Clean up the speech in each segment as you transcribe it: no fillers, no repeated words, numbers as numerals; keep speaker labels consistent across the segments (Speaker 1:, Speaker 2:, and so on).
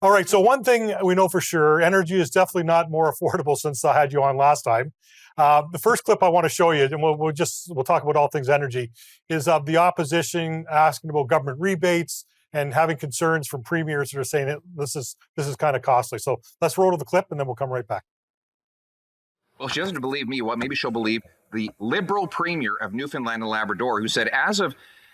Speaker 1: All right. So one thing we know for sure, energy is definitely not more affordable since I had you on last time. The first clip I want to show you, and we'll talk about all things energy, is of the opposition asking about government rebates and having concerns from premiers that are saying this is kind of costly. So let's roll to the clip, and then we'll come right back.
Speaker 2: Well, she doesn't believe me. Well, maybe she'll believe the Liberal Premier of Newfoundland and Labrador, who said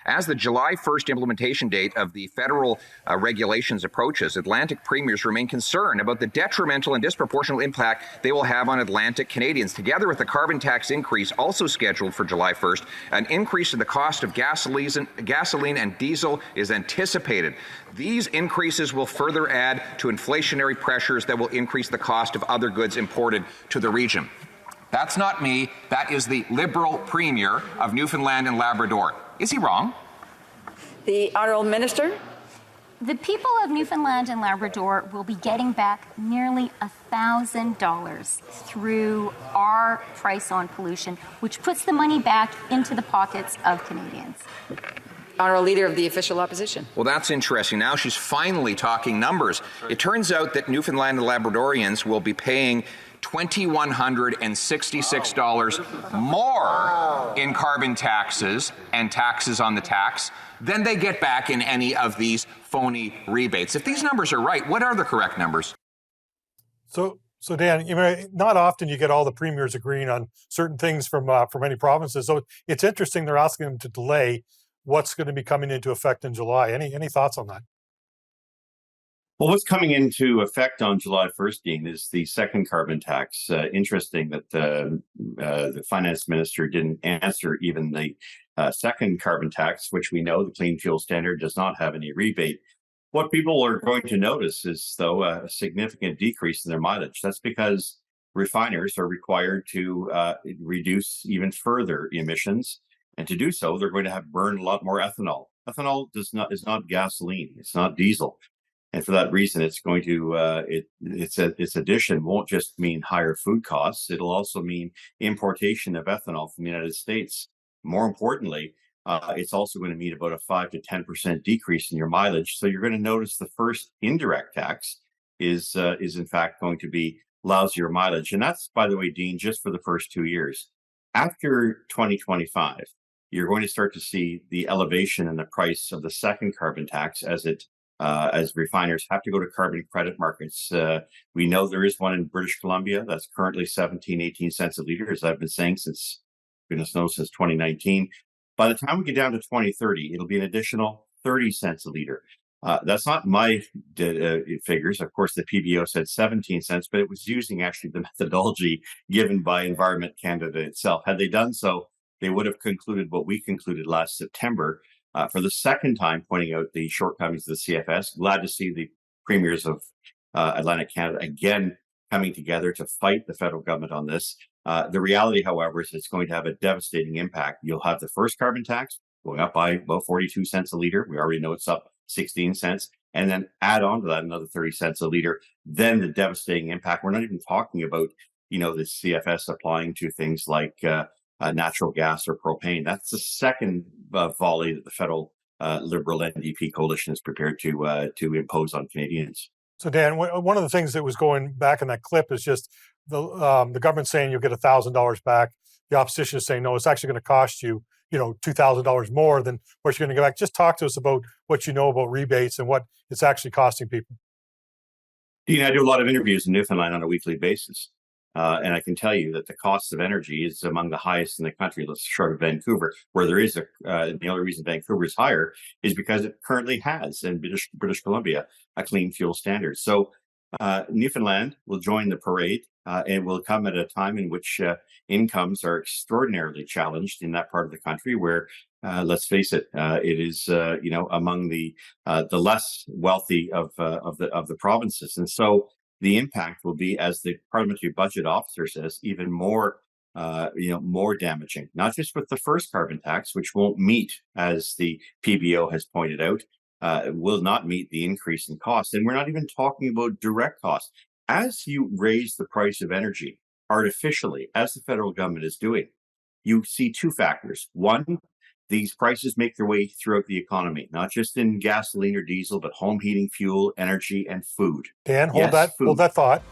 Speaker 2: as the July 1st implementation date of the federal regulations approaches, Atlantic premiers remain concerned about the detrimental and disproportionate impact they will have on Atlantic Canadians. Together with the carbon tax increase also scheduled for July 1st, an increase in the cost of gasoline and diesel is anticipated. These increases will further add to inflationary pressures that will increase the cost of other goods imported to the region. That's not me. That is the Liberal Premier of Newfoundland and Labrador. Is he wrong?
Speaker 3: The Honourable Minister.
Speaker 4: The people of Newfoundland and Labrador will be getting back nearly $1,000 through our price on pollution, which puts the money back into the pockets of Canadians.
Speaker 3: Honourable Leader of the Official Opposition.
Speaker 2: Well, that's interesting. Now she's finally talking numbers. It turns out that Newfoundland and Labradorians will be paying $2,166 more in carbon taxes and taxes on the tax than they get back in any of these phony rebates. If these numbers are right, what are the correct numbers?
Speaker 1: So Dan, not often you get all the premiers agreeing on certain things from any provinces. So it's interesting they're asking them to delay what's going to be coming into effect in July. Any thoughts on that?
Speaker 5: Well, what's coming into effect on July 1st, Dean, is the second carbon tax. Interesting that the finance minister didn't answer even the second carbon tax, which we know the Clean Fuel Standard does not have any rebate. What people are going to notice is, though, a significant decrease in their mileage. That's because refiners are required to reduce even further emissions. And to do so, they're going to have burn a lot more ethanol. Ethanol is not gasoline. It's not diesel. And for that reason, it's going to its addition won't just mean higher food costs. It'll also mean importation of ethanol from the United States. More importantly, it's also going to mean about a 5 to 10% decrease in your mileage. So you're going to notice the first indirect tax is in fact going to be lousier mileage. And that's, by the way, Dean, just for the first 2 years. After 2025, you're going to start to see the elevation in the price of the second carbon tax as refiners have to go to carbon credit markets. We know there is one in British Columbia that's currently 17, 18 cents a liter, as I've been saying since 2019. By the time we get down to 2030, it'll be an additional 30 cents a liter. That's not my figures. Of course, the PBO said 17 cents, but it was using actually the methodology given by Environment Canada itself. Had they done so, they would have concluded what we concluded last September. For the second time, pointing out the shortcomings of the CFS. Glad to see the premiers of Atlantic Canada again coming together to fight the federal government on this. The reality, however, is it's going to have a devastating impact. You'll have the first carbon tax going up by about 42 cents a liter. We already know it's up 16 cents. And then add on to that another 30 cents a liter. Then the devastating impact. We're not even talking about, the CFS applying to things like natural gas or propane. That's the second volley that the federal Liberal NDP coalition is prepared to impose on Canadians.
Speaker 1: So Dan, one of the things that was going back in that clip is just the government saying you'll get $1,000 back. The opposition is saying no, it's actually going to cost you, $2,000 more than what you're going to get back. Just talk to us about what you know about rebates and what it's actually costing people.
Speaker 5: Dean, I do a lot of interviews in Newfoundland on a weekly basis. And I can tell you that the cost of energy is among the highest in the country, short of Vancouver, where there is the only reason Vancouver is higher is because it currently has in British Columbia a clean fuel standard. So Newfoundland will join the parade and will come at a time in which incomes are extraordinarily challenged in that part of the country where, let's face it, it is among the less wealthy of the provinces. And so the impact will be, as the parliamentary budget officer says, even more damaging, not just with the first carbon tax, which won't meet, as the PBO has pointed out, will not meet the increase in cost. And we're not even talking about direct costs. As you raise the price of energy artificially, as the federal government is doing, you see two factors. One, these prices make their way throughout the economy, not just in gasoline or diesel, but home heating fuel, energy, and food.
Speaker 1: Dan,
Speaker 5: Yes,
Speaker 1: hold
Speaker 5: food.
Speaker 1: that thought.